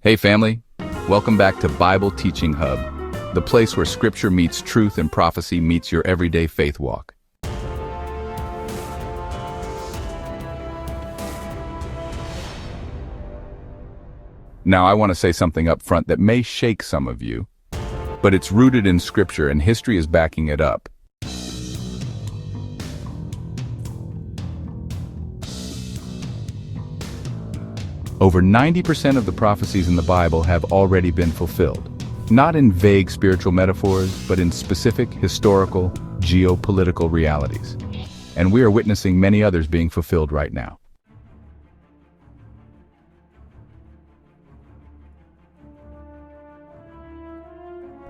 Hey family, welcome back to Bible Teaching Hub, the place where scripture meets truth and prophecy meets your everyday faith walk. Now I want to say something up front that may shake some of you, but it's rooted in scripture and history is backing it up. Over 90% of the prophecies in the Bible have already been fulfilled. Not in vague spiritual metaphors, but in specific historical, geopolitical realities. And we are witnessing many others being fulfilled right now.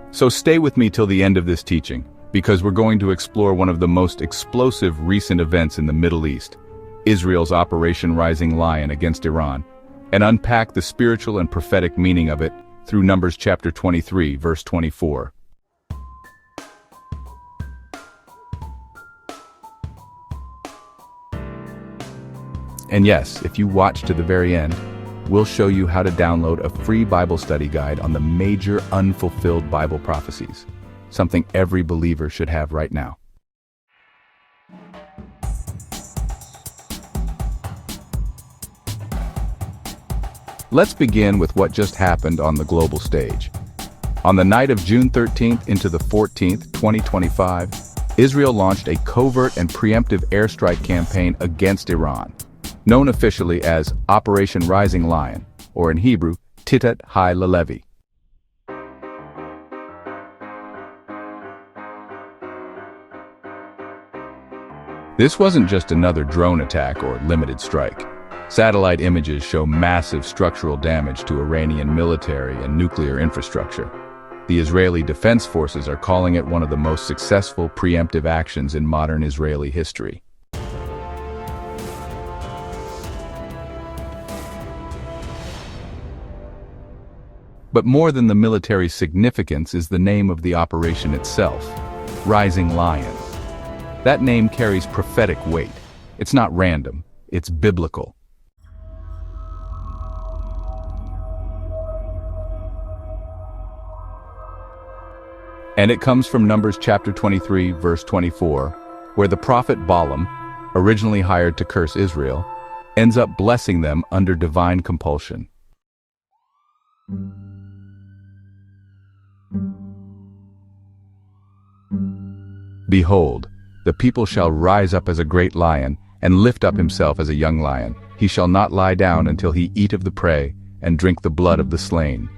So stay with me till the end of this teaching, because we're going to explore one of the most explosive recent events in the Middle East, Israel's Operation Rising Lion against Iran, and unpack the spiritual and prophetic meaning of it through Numbers chapter 23, verse 24. And yes, if you watch to the very end, we'll show you how to download a free Bible study guide on the major unfulfilled Bible prophecies, something every believer should have right now. Let's begin with what just happened on the global stage. On the night of June 13th into the 14th, 2025, Israel launched a covert and preemptive airstrike campaign against Iran, known officially as Operation Rising Lion, or in Hebrew, Titat Hai Lalevi. This wasn't just another drone attack or limited strike. Satellite images show massive structural damage to Iranian military and nuclear infrastructure. The Israeli Defense Forces are calling it one of the most successful preemptive actions in modern Israeli history. But more than the military significance is the name of the operation itself, Rising Lion. That name carries prophetic weight. It's not random, it's biblical. And it comes from Numbers chapter 23, verse 24, where the prophet Balaam, originally hired to curse Israel, ends up blessing them under divine compulsion. Behold, the people shall rise up as a great lion, and lift up himself as a young lion. He shall not lie down until he eat of the prey, and drink the blood of the slain.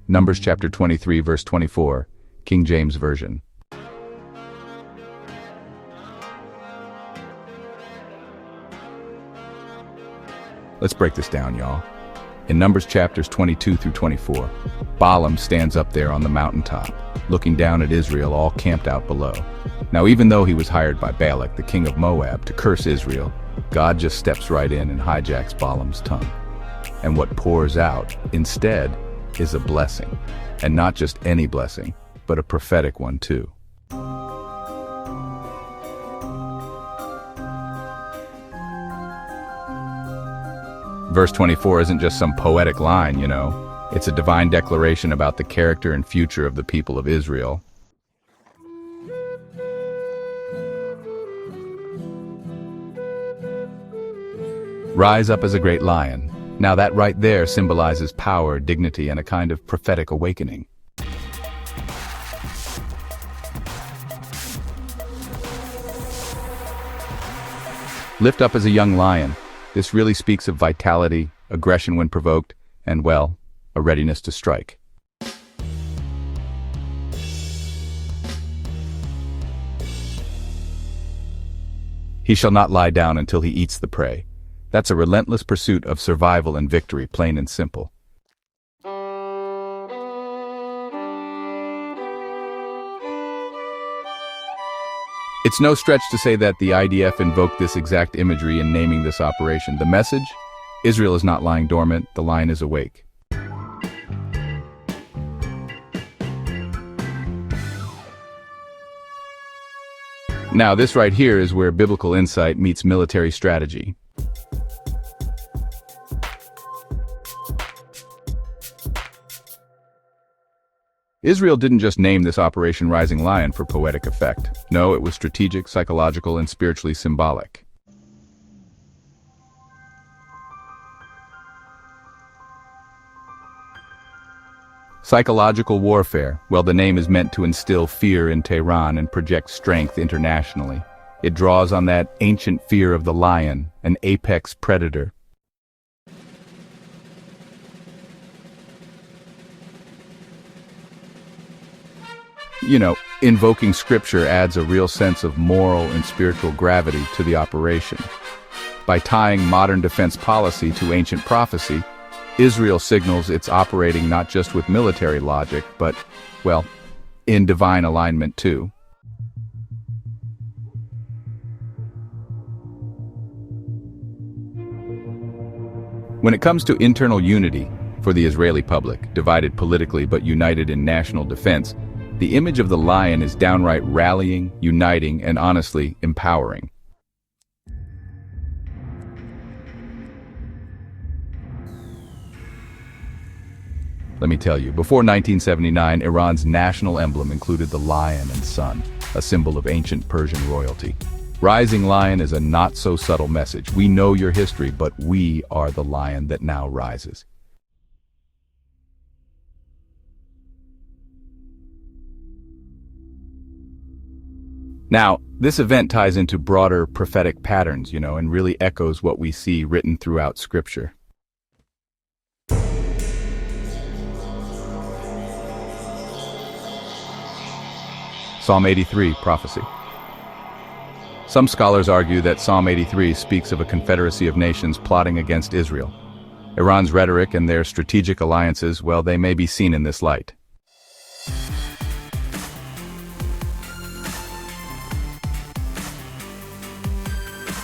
Numbers chapter 23, verse 24, King James Version. Let's break this down, y'all. In Numbers chapters 22 through 24, Balaam stands up there on the mountaintop, looking down at Israel all camped out below. Now, even though he was hired by Balak, the king of Moab, to curse Israel, God just steps right in and hijacks Balaam's tongue. And what pours out, instead, is a blessing. And not just any blessing, but a prophetic one too. Verse 24 isn't just some poetic line, you know. It's a divine declaration about the character and future of the people of Israel. Rise up as a great lion. Now that right there symbolizes power, dignity, and a kind of prophetic awakening. Lift up as a young lion. This really speaks of vitality, aggression when provoked, and, well, a readiness to strike. He shall not lie down until he eats the prey. That's a relentless pursuit of survival and victory, plain and simple. It's no stretch to say that the IDF invoked this exact imagery in naming this operation. The message? Israel is not lying dormant, the lion is awake. Now, this right here is where biblical insight meets military strategy. Israel didn't just name this Operation Rising Lion for poetic effect. No, it was strategic, psychological, and spiritually symbolic. Psychological warfare. Well, the name is meant to instill fear in Tehran and project strength internationally. It draws on that ancient fear of the lion, an apex predator. Invoking scripture adds a real sense of moral and spiritual gravity to the operation. By tying modern defense policy to ancient prophecy, Israel signals it's operating not just with military logic, but, well, in divine alignment too. When it comes to internal unity for the Israeli public, divided politically but united in national defense, the image of the lion is downright rallying, uniting, and honestly, empowering. Let me tell you, before 1979, Iran's national emblem included the lion and sun, a symbol of ancient Persian royalty. Rising lion is a not-so-subtle message. We know your history, but we are the lion that now rises. Now, this event ties into broader prophetic patterns, and really echoes what we see written throughout Scripture. Psalm 83, Prophecy. Some scholars argue that Psalm 83 speaks of a confederacy of nations plotting against Israel. Iran's rhetoric and their strategic alliances, well, they may be seen in this light.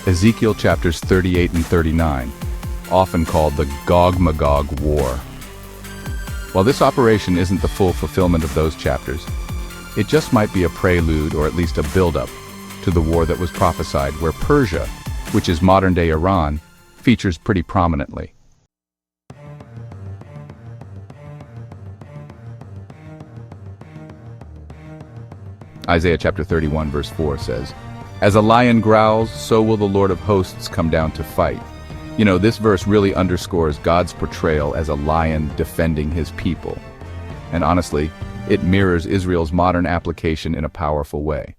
Ezekiel chapters 38 and 39, often called the Gog-Magog War. While this operation isn't the full fulfillment of those chapters, it just might be a prelude or at least a build-up to the war that was prophesied, where Persia, which is modern-day Iran, features pretty prominently. Isaiah chapter 31 verse 4 says, "As a lion growls, so will the Lord of hosts come down to fight." This verse really underscores God's portrayal as a lion defending his people. And honestly, it mirrors Israel's modern application in a powerful way.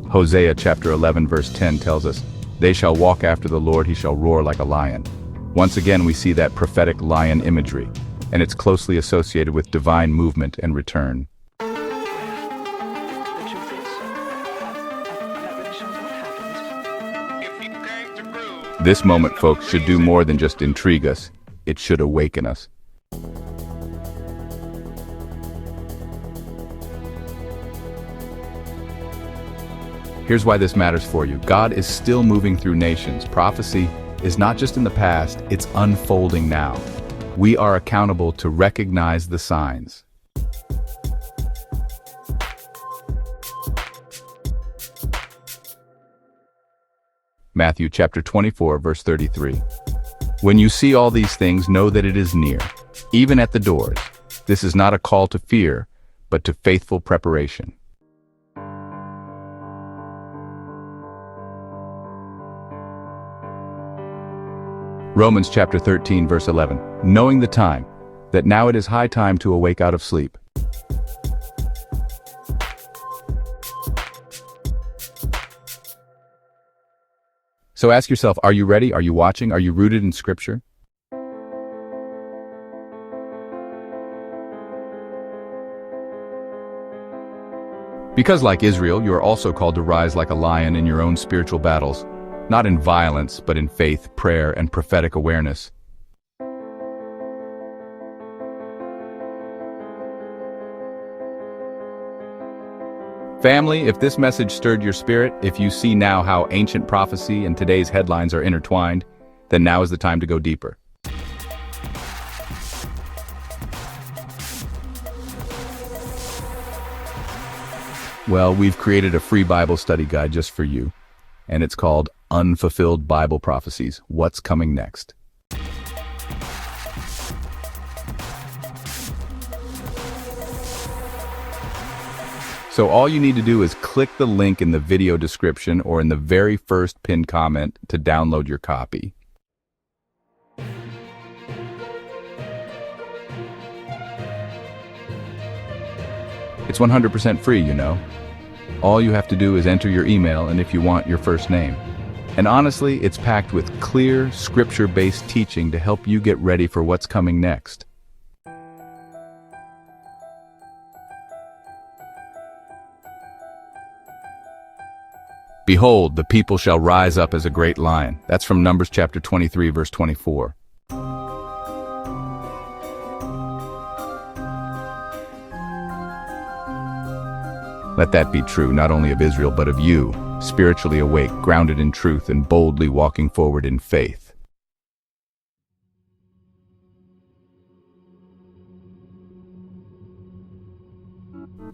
Hosea chapter 11 verse 10 tells us, "They shall walk after the Lord, he shall roar like a lion." Once again we see that prophetic lion imagery, and it's closely associated with divine movement and return. This moment, folks, should do more than just intrigue us. It should awaken us. Here's why this matters for you. God is still moving through nations. Prophecy is not just in the past, it's unfolding now. We are accountable to recognize the signs. Matthew chapter 24, verse 33. "When you see all these things, know that it is near, even at the doors." This is not a call to fear, but to faithful preparation. Romans chapter 13, verse 11. "Knowing the time, that now it is high time to awake out of sleep." So ask yourself, are you ready? Are you watching? Are you rooted in Scripture? Because like Israel, you are also called to rise like a lion in your own spiritual battles, not in violence, but in faith, prayer, and prophetic awareness. Family, if this message stirred your spirit, if you see now how ancient prophecy and today's headlines are intertwined, then now is the time to go deeper. Well, we've created a free Bible study guide just for you, and it's called Unfulfilled Bible Prophecies. What's coming next? So all you need to do is click the link in the video description or in the very first pinned comment to download your copy. It's 100% free, you know. All you have to do is enter your email and if you want your first name. And honestly, it's packed with clear, scripture-based teaching to help you get ready for what's coming next. Behold, the people shall rise up as a great lion. That's from Numbers chapter 23, verse 24. Let that be true, not only of Israel, but of you, spiritually awake, grounded in truth, and boldly walking forward in faith.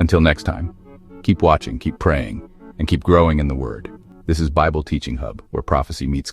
Until next time, keep watching, keep praying, and keep growing in the Word. This is Bible Teaching Hub, where prophecy meets